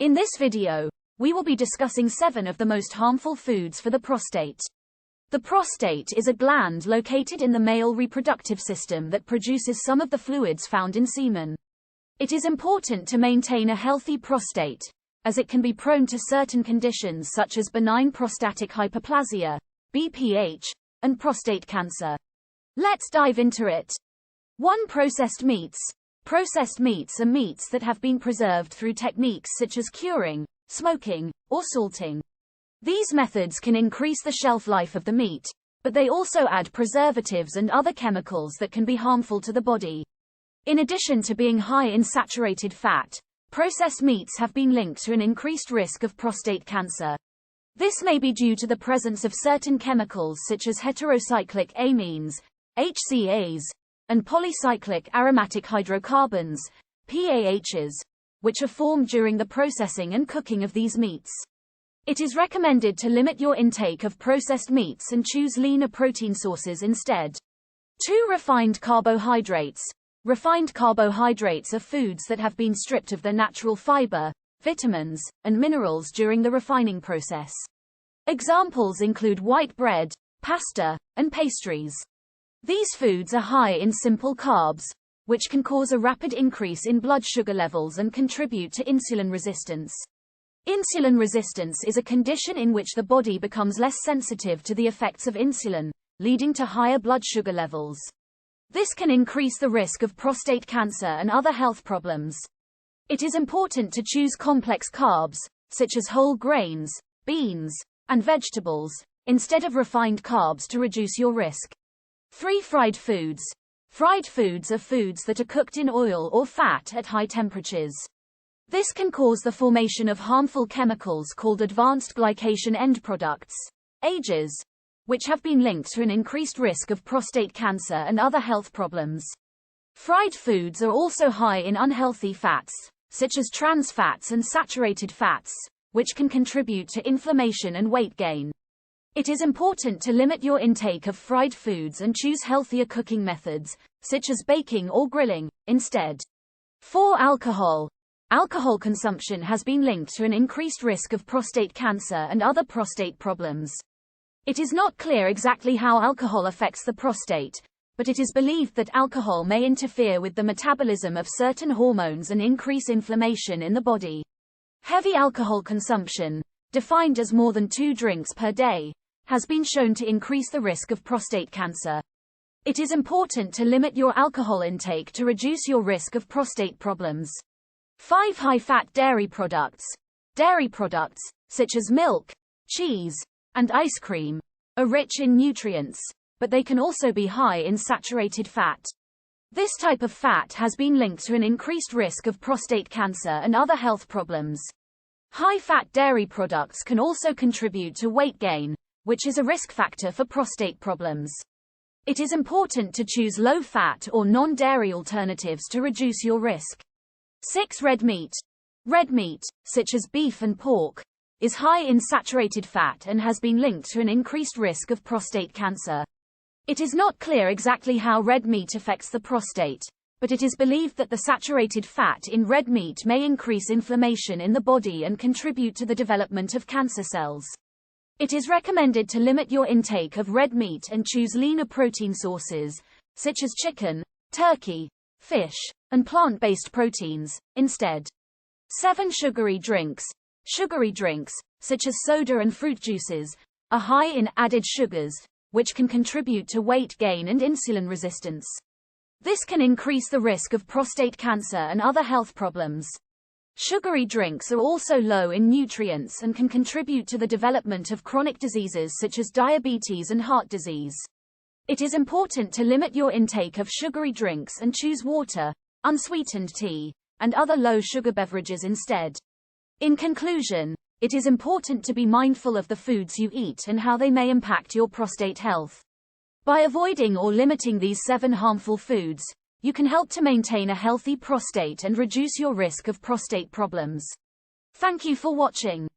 In this video, we will be discussing 7 of the most harmful foods for the prostate. The prostate is a gland located in the male reproductive system that produces some of the fluids found in semen. It is important to maintain a healthy prostate, as it can be prone to certain conditions such as benign prostatic hyperplasia, BPH, and prostate cancer. Let's dive into it. 1. Processed meats. Processed meats are meats that have been preserved through techniques such as curing, smoking, or salting. These methods can increase the shelf life of the meat, but they also add preservatives and other chemicals that can be harmful to the body. In addition to being high in saturated fat, processed meats have been linked to an increased risk of prostate cancer. This may be due to the presence of certain chemicals such as heterocyclic amines, HCAs, and polycyclic aromatic hydrocarbons, PAHs, which are formed during the processing and cooking of these meats. It is recommended to limit your intake of processed meats and choose leaner protein sources instead. 2. Refined carbohydrates. Refined carbohydrates are foods that have been stripped of their natural fiber, vitamins, and minerals during the refining process. Examples include white bread, pasta, and pastries. These foods are high in simple carbs, which can cause a rapid increase in blood sugar levels and contribute to insulin resistance. Insulin resistance is a condition in which the body becomes less sensitive to the effects of insulin, leading to higher blood sugar levels. This can increase the risk of prostate cancer and other health problems. It is important to choose complex carbs, such as whole grains, beans, and vegetables, instead of refined carbs to reduce your risk. 3. Fried foods. Fried foods are foods that are cooked in oil or fat at high temperatures. This can cause the formation of harmful chemicals called advanced glycation end products, AGEs, which have been linked to an increased risk of prostate cancer and other health problems. Fried foods are also high in unhealthy fats, such as trans fats and saturated fats, which can contribute to inflammation and weight gain. It is important to limit your intake of fried foods and choose healthier cooking methods, such as baking or grilling, instead. 4. Alcohol. Alcohol consumption has been linked to an increased risk of prostate cancer and other prostate problems. It is not clear exactly how alcohol affects the prostate, but it is believed that alcohol may interfere with the metabolism of certain hormones and increase inflammation in the body. Heavy alcohol consumption, defined as more than 2 drinks per day, has been shown to increase the risk of prostate cancer. It is important to limit your alcohol intake to reduce your risk of prostate problems. 5. High-fat dairy products. Dairy products, such as milk, cheese, and ice cream, are rich in nutrients, but they can also be high in saturated fat. This type of fat has been linked to an increased risk of prostate cancer and other health problems. High-fat dairy products can also contribute to weight gain, which is a risk factor for prostate problems. It is important to choose low-fat or non-dairy alternatives to reduce your risk. 6. Red meat. Red meat, such as beef and pork, is high in saturated fat and has been linked to an increased risk of prostate cancer. It is not clear exactly how red meat affects the prostate, but it is believed that the saturated fat in red meat may increase inflammation in the body and contribute to the development of cancer cells. It is recommended to limit your intake of red meat and choose leaner protein sources, such as chicken, turkey, fish, and plant-based proteins, instead. 7. Sugary drinks. Sugary drinks, such as soda and fruit juices, are high in added sugars, which can contribute to weight gain and insulin resistance. This can increase the risk of prostate cancer and other health problems. Sugary drinks are also low in nutrients and can contribute to the development of chronic diseases such as diabetes and heart disease. It is important to limit your intake of sugary drinks and choose water, unsweetened tea, and other low-sugar beverages instead. In conclusion, it is important to be mindful of the foods you eat and how they may impact your prostate health. By avoiding or limiting these 7 harmful foods, you can help to maintain a healthy prostate and reduce your risk of prostate problems. Thank you for watching.